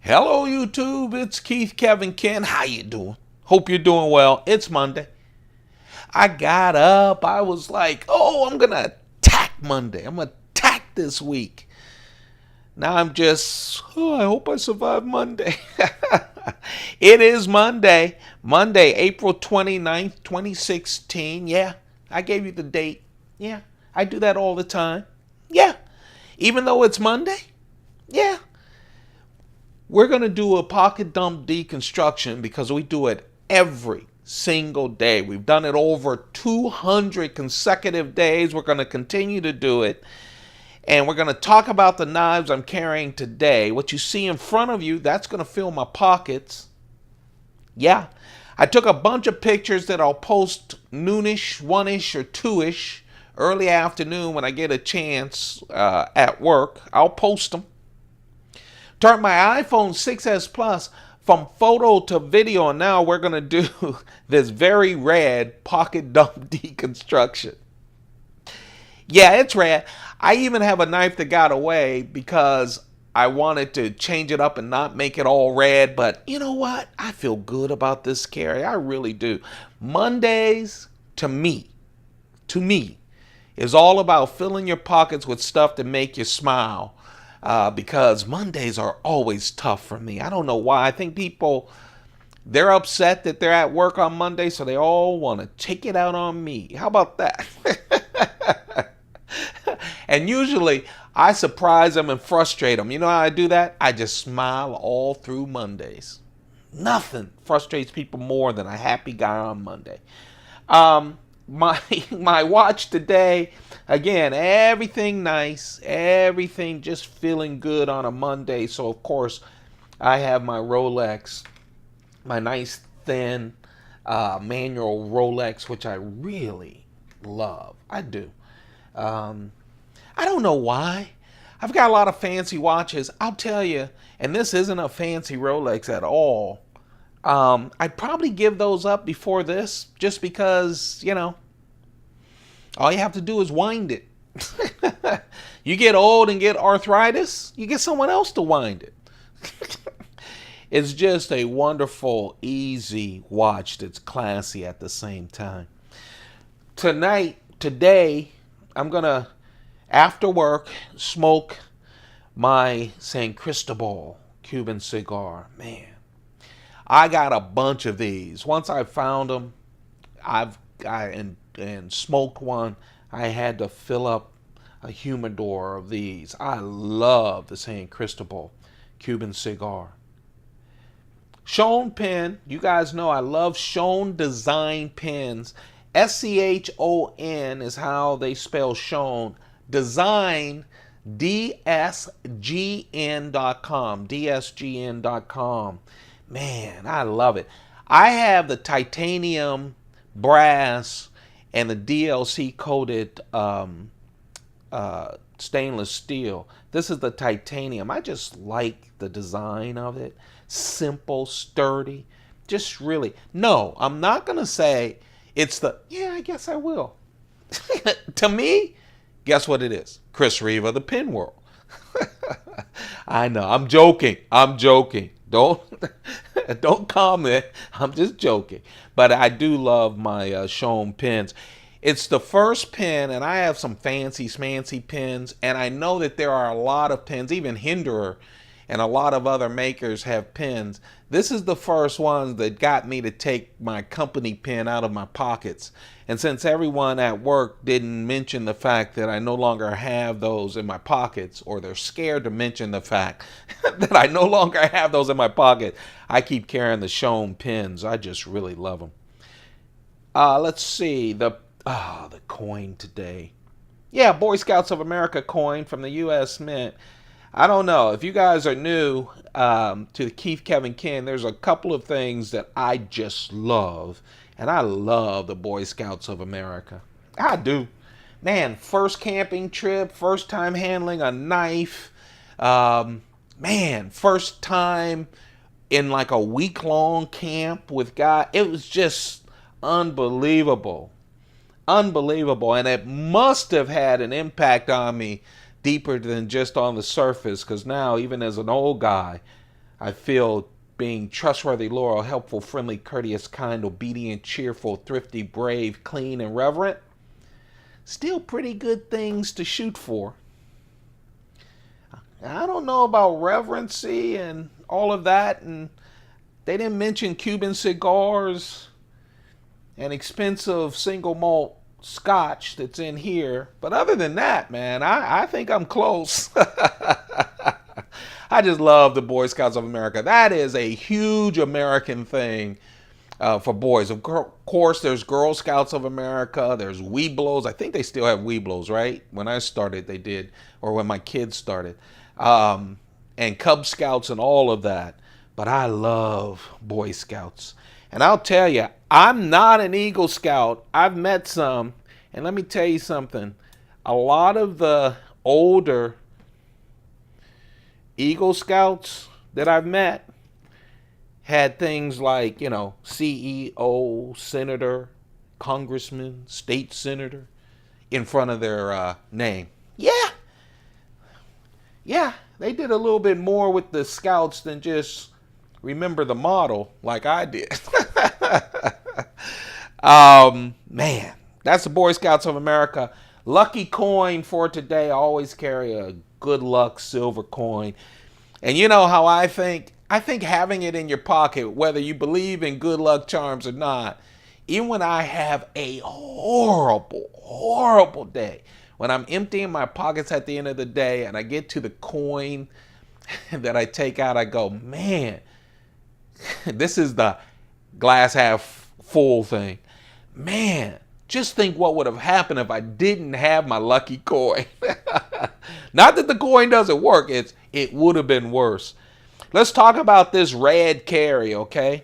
Hello YouTube, it's Keith, Kevin, Ken. How you doing? Hope you're doing well. It's Monday. I got up. I was like, I'm going to attack Monday. I'm going to attack this week. Now I'm just, I hope I survive Monday. It is Monday. Monday, April 29th, 2016. Yeah, I gave you the date. Yeah, I do that all the time. Yeah, even though it's Monday. Yeah. We're going to do a pocket dump deconstruction because we do it every single day. We've done it over 200 consecutive days. We're going to continue to do it. And we're going to talk about the knives I'm carrying today. What you see in front of you, that's going to fill my pockets. Yeah. I took a bunch of pictures that I'll post noonish, 1-ish, or 2-ish, early afternoon when I get a chance at work. I'll post them. Turned my iPhone 6S Plus from photo to video, and now we're going to do this very rad pocket dump deconstruction. Yeah, it's rad. I even have a knife that got away because I wanted to change it up and not make it all red, but you know what? I feel good about this carry. I really do. Mondays, to me, is all about filling your pockets with stuff to make you smile. Because Mondays are always tough for me. I don't know why. I think people, they're upset that they're at work on Monday, so they all want to take it out on me. How about that? And usually, I surprise them and frustrate them. You know how I do that? I just smile all through Mondays. Nothing frustrates people more than a happy guy on Monday. My watch today, again, everything nice, everything just feeling good on a Monday. So of course I have my Rolex, my nice thin manual Rolex, which I really love. I do. I don't know why. I've got a lot of fancy watches. I'll tell you, and this isn't a fancy Rolex at all. I'd probably give those up before this just because, all you have to do is wind it. You get old and get arthritis, you get someone else to wind it. It's just a wonderful, easy watch that's classy at the same time. Today, I'm going to, after work, smoke my San Cristobal Cuban cigar. Man. I got a bunch of these. Once I found them, and smoked one, I had to fill up a humidor of these. I love the San Cristobal Cuban cigar. Schoen pen. You guys know I love Schoen design pens. SCHON is how they spell Schoen. Design, DSGN.com. DSGN.com. Man, I love it. I have the titanium, brass, and the DLC coated stainless steel. This is the titanium. I just like the design of it. Simple, sturdy. Just really. No, I'm not going to say it's I guess I will. To me, guess what it is? Chris Reeve of the Pen World. I know. I'm joking. Don't comment. I'm just joking. But I do love my Schoen pens. It's the first pen, and I have some fancy smancy pens, and I know that there are a lot of pens, even Hinderer and a lot of other makers have pens. This is the first one that got me to take my company pen out of my pockets. And since everyone at work didn't mention the fact that I no longer have those in my pockets, or they're scared to mention the fact that I no longer have those in my pocket, I keep carrying the Schoen pens. I just really love them. Let's see, the coin today. Yeah, Boy Scouts of America coin from the U.S. Mint. I don't know. If you guys are new to the Keith, Kevin, Ken, there's a couple of things that I just love. And I love the Boy Scouts of America. I do. Man, first camping trip, first time handling a knife. First time in like a week-long camp with guys. It was just unbelievable. Unbelievable. And it must have had an impact on me deeper than just on the surface, because now, even as an old guy, I feel being trustworthy, loyal, helpful, friendly, courteous, kind, obedient, cheerful, thrifty, brave, clean, and reverent. Still pretty good things to shoot for. I don't know about reverency and all of that, and they didn't mention Cuban cigars and expensive single malt scotch that's in here. But other than that, man, I think I'm close. I just love the Boy Scouts of America. That is a huge American thing for boys. Of course, there's Girl Scouts of America. There's Weeblos. I think they still have Weeblos, right? When I started, they did, or when my kids started. And Cub Scouts and all of that. But I love Boy Scouts. And I'll tell you, I'm not an Eagle Scout. I've met some. And let me tell you something. A lot of the older Eagle Scouts that I've met had things like, you know, CEO, senator, congressman, state senator in front of their name. Yeah, they did a little bit more with the Scouts than just remember the model like I did. Man, that's the Boy Scouts of America. Lucky coin for today. I always carry a good luck silver coin. And you know how I think? I think having it in your pocket, whether you believe in good luck charms or not, even when I have a horrible day, when I'm emptying my pockets at the end of the day and I get to the coin that I take out, I go, man, this is the glass half full thing. Man, just think what would have happened if I didn't have my lucky coin. Not that the coin doesn't work, it would have been worse. Let's talk about this red carry, okay?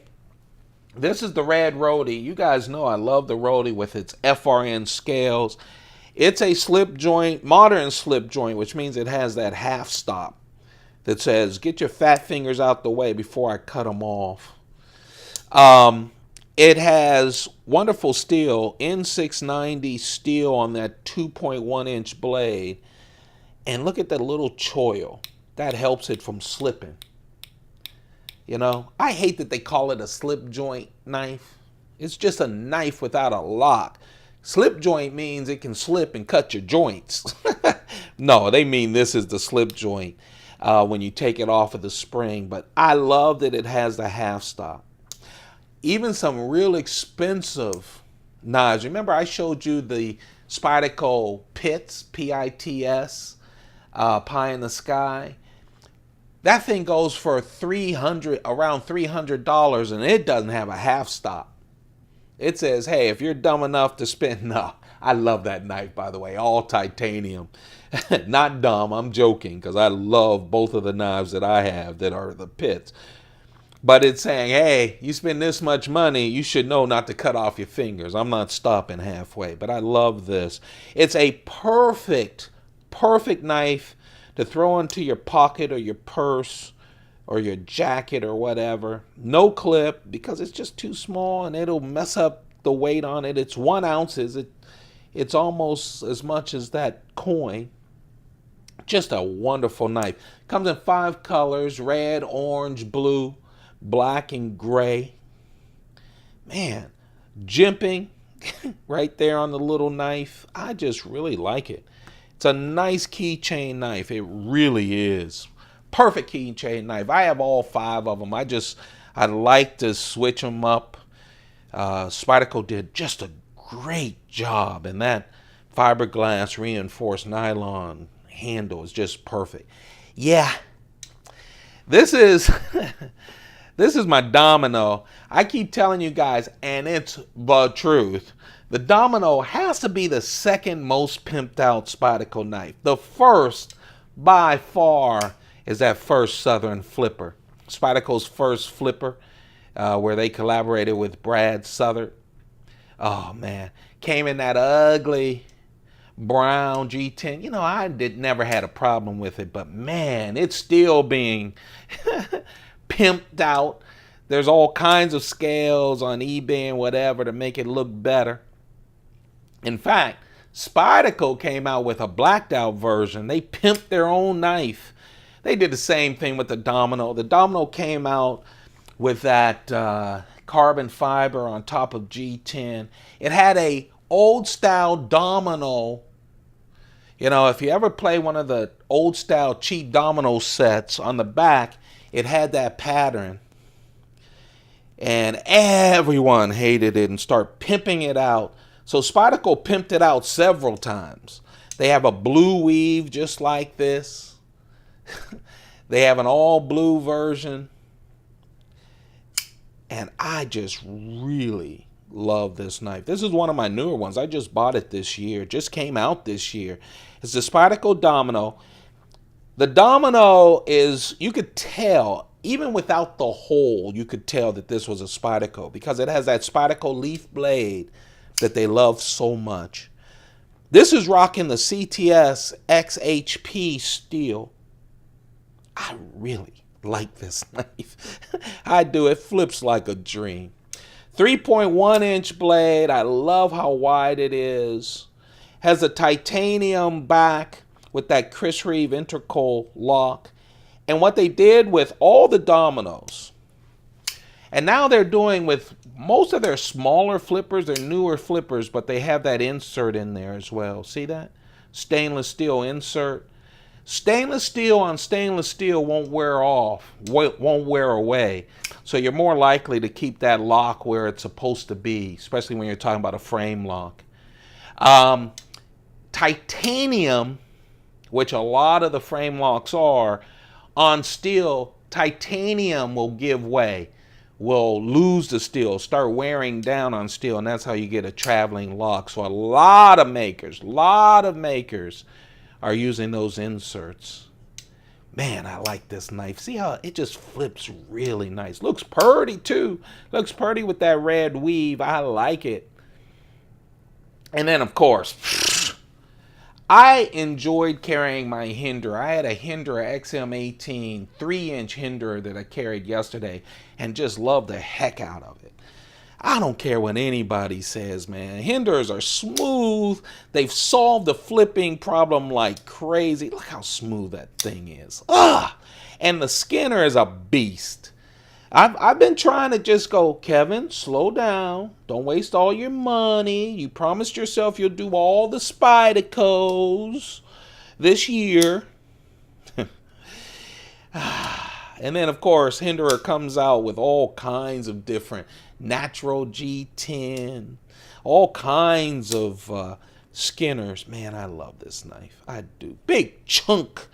This is the red Roadie. You guys know I love the Roadie with its FRN scales. It's a slip joint, modern slip joint, which means it has that half stop that says, get your fat fingers out the way before I cut them off. It has wonderful steel, N690 steel on that 2.1 inch blade. And look at that little choil. That helps it from slipping. You know, I hate that they call it a slip joint knife. It's just a knife without a lock. Slip joint means it can slip and cut your joints. No, they mean this is the slip joint when you take it off of the spring. But I love that it has the half stop. Even some real expensive knives. Remember I showed you the Spyderco Pits, P-I-T-S, Pie in the Sky. That thing goes for around $300, and it doesn't have a half stop. It says, hey, if you're dumb enough to spend, no, I love that knife, by the way, all titanium. Not dumb, I'm joking, because I love both of the knives that I have that are the Pits. But it's saying, hey, you spend this much money, you should know not to cut off your fingers. I'm not stopping halfway, but I love this. It's a perfect knife to throw into your pocket or your purse or your jacket or whatever. No clip because it's just too small and it'll mess up the weight on it. It's 1 ounce. It's almost as much as that coin. Just a wonderful knife. Comes in 5 colors: red, orange, blue, black, and gray. Man, jimping right there on the little knife. I just really like it. It's a nice keychain knife. It really is. Perfect keychain knife. I have all 5 of them. I like to switch them up. Spyderco did just a great job, and that fiberglass reinforced nylon handle is just perfect. Yeah, this is this is my Domino. I keep telling you guys, and it's the truth. The Domino has to be the second most pimped out Spyderco knife. The first, by far, is that first Southern flipper. Spyderco's first flipper, where they collaborated with Brad Southern. Oh, man. Came in that ugly brown G10. You know, I never had a problem with it, but, man, it's still being pimped out. There's all kinds of scales on eBay and whatever to make it look better. In fact, Spyderco came out with a blacked out version. They pimped their own knife. They did the same thing with the Domino. The Domino came out with that carbon fiber on top of G10. It had a old style Domino. You know, if you ever play one of the old style cheap Domino sets, on the back, it had that pattern. And everyone hated it and started pimping it out. So Spyderco pimped it out several times. They have a blue weave just like this. They have an all blue version. And I just really love this knife. This is one of my newer ones. I just bought it this year. It just came out this year. It's the Spyderco Domino. The Domino is, you could tell, even without the hole, you could tell that this was a Spyderco because it has that Spyderco leaf blade that they love so much. This is rocking the CTS XHP steel. I really like this knife. I do. It flips like a dream. 3.1 inch blade. I love how wide it is. Has a titanium back with that Chris Reeve intercoil lock. And what they did with all the Dominoes, and now they're doing with most of their smaller flippers, they're newer flippers, but they have that insert in there as well. See that? Stainless steel insert. Stainless steel on stainless steel won't wear off, won't wear away. So you're more likely to keep that lock where it's supposed to be, especially when you're talking about a frame lock. Titanium, which a lot of the frame locks are, on steel, titanium will give way, will lose the steel, start wearing down on steel, and that's how you get a traveling lock. So a lot of makers are using those inserts. Man, I like this knife. See how it just flips really nice. Looks pretty too. Looks pretty with that red weave. I like it. And then, of course, I enjoyed carrying my Hinderer. I had a Hinderer XM-18 3-inch Hinderer that I carried yesterday and just loved the heck out of it. I don't care what anybody says, man. Hinderers are smooth. They've solved the flipping problem like crazy. Look how smooth that thing is. And the Skinner is a beast. I've been trying to just go, Kevin, slow down. Don't waste all your money. You promised yourself you'll do all the Spydercos this year. And then, of course, Hinderer comes out with all kinds of different natural G10, all kinds of Skinners. Man, I love this knife. I do. Big chunk,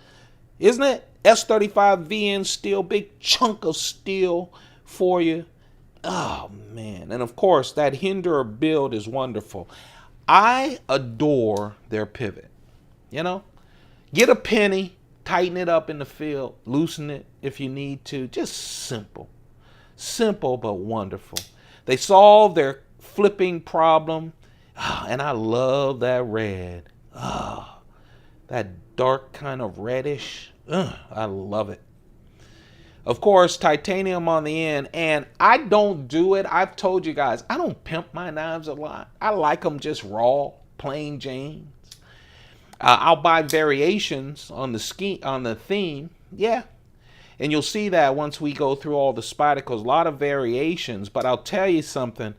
isn't it? S35 VN steel, big chunk of steel for you. Oh, man. And, of course, that Hinderer build is wonderful. I adore their pivot. You know, get a penny. Tighten it up in the field, loosen it if you need to. Just simple. Simple but wonderful. They solve their flipping problem. And I love that red. That dark kind of reddish. I love it. Of course, titanium on the end. And I don't do it. I've told you guys, I don't pimp my knives a lot. I like them just raw, plain Jane. I'll buy variations on the theme, yeah. And you'll see that once we go through all the Spydercos, a lot of variations. But I'll tell you something,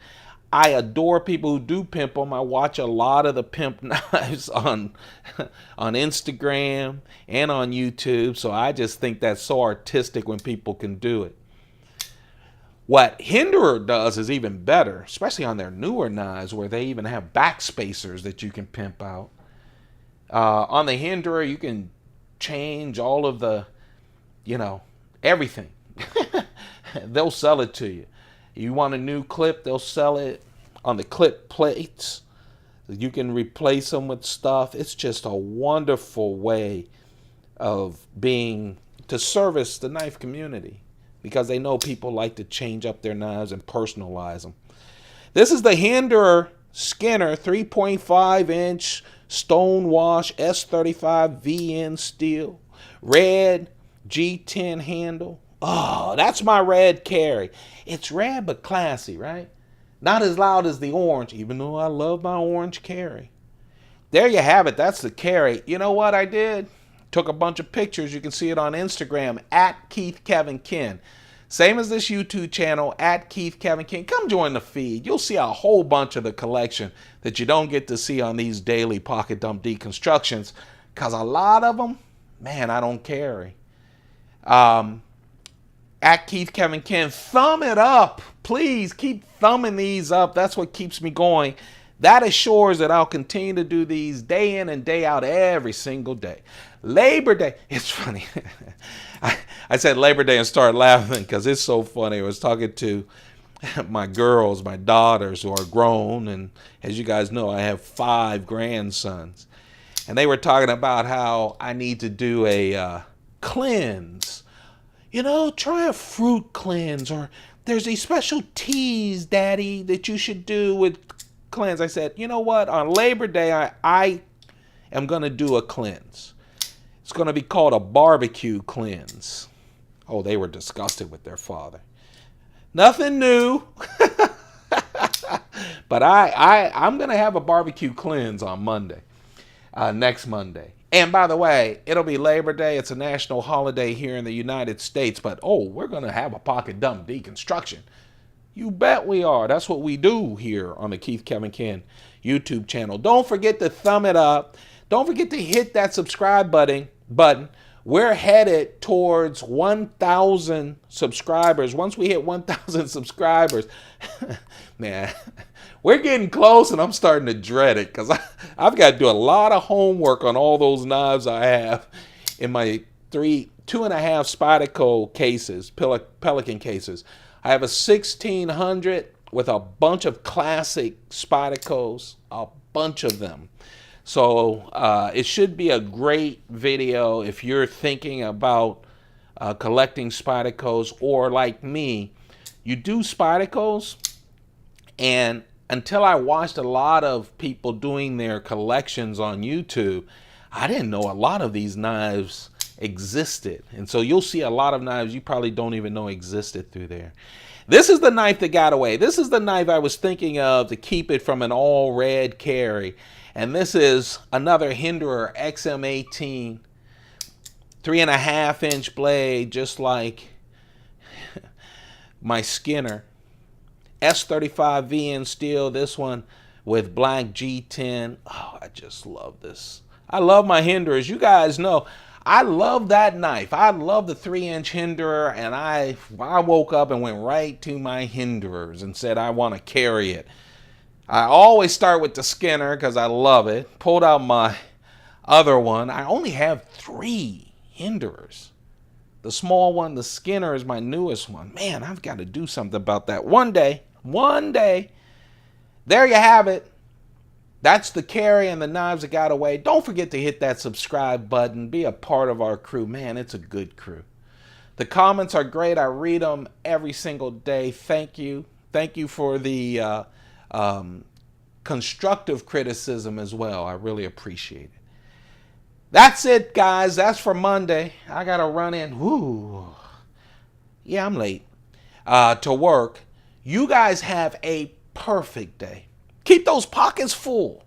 I adore people who do pimp them. I watch a lot of the pimp knives on Instagram and on YouTube. So I just think that's so artistic when people can do it. What Hinderer does is even better, especially on their newer knives where they even have back spacers that you can pimp out. On the Hinderer, you can change all of the, everything. They'll sell it to you. You want a new clip, they'll sell it on the clip plates. You can replace them with stuff. It's just a wonderful way of to service the knife community because they know people like to change up their knives and personalize them. This is the Hinderer Skinner 3.5 inch Stonewash S35 VN steel. Red G10 handle. Oh, that's my red carry. It's red but classy, right? Not as loud as the orange, even though I love my orange carry. There you have it. That's the carry. You know what I did? Took a bunch of pictures. You can see it on Instagram at Keith Kevin Ken. Same as this YouTube channel at Keith Kevin Ken. Come join the feed. You'll see a whole bunch of the collection that you don't get to see on these daily pocket dump deconstructions, because a lot of them, man, I don't carry. At Keith Kevin Ken, thumb it up. Please keep thumbing these up. That's what keeps me going. That assures that I'll continue to do these day in and day out every single day. Labor Day. It's funny. I said Labor Day and started laughing because it's so funny. I was talking to my girls, my daughters, who are grown. And as you guys know, I have 5 grandsons. And they were talking about how I need to do a cleanse. You know, try a fruit cleanse. Or there's these special teas, Daddy, that you should do with cleanse. I said, you know what? On Labor Day, I am going to do a cleanse. It's going to be called a barbecue cleanse. Oh, they were disgusted with their father. Nothing new. But I'm going to have a barbecue cleanse on Monday, next Monday. And by the way, it'll be Labor Day. It's a national holiday here in the United States. But, oh, we're going to have a pocket dump deconstruction. You bet we are. That's what we do here on the Keith Kevin Ken YouTube channel. Don't forget to thumb it up. Don't forget to hit that subscribe button. We're headed towards 1,000 subscribers. Once we hit 1,000 subscribers, man, we're getting close, and I'm starting to dread it because I've got to do a lot of homework on all those knives I have in my 2.5 Spyderco cases, Pelican cases. I have a 1600 with a bunch of classic Spydercos, a bunch of them. So it should be a great video if you're thinking about collecting Spydercos, or like me, you do Spydercos, and until I watched a lot of people doing their collections on YouTube, I didn't know a lot of these knives existed. And so you'll see a lot of knives you probably don't even know existed through there. This is the knife that got away. This is the knife I was thinking of to keep it from an all red carry. And this is another Hinderer XM-18, 3.5-inch blade, just like my Skinner. S35V in steel, this one with black G10. Oh, I just love this. I love my Hinderers. You guys know, I love that knife. I love the 3-inch Hinderer, and I woke up and went right to my Hinderers and said I want to carry it. I always start with the Skinner because I love it. Pulled out my other one. I only have 3 Hinderers. The small one, the Skinner, is my newest one. Man, I've got to do something about that one day. One day. There you have it. That's the carry and the knives that got away. Don't forget to hit that subscribe button. Be a part of our crew. Man, it's a good crew. The comments are great. I read them every single day. Thank you. Thank you for the constructive criticism as well. I really appreciate it. That's it, guys. That's for Monday. I got to run in. Woo. Yeah, I'm late to work. You guys have a perfect day. Keep those pockets full.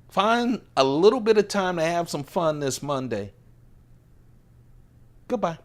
Find a little bit of time to have some fun this Monday. Goodbye.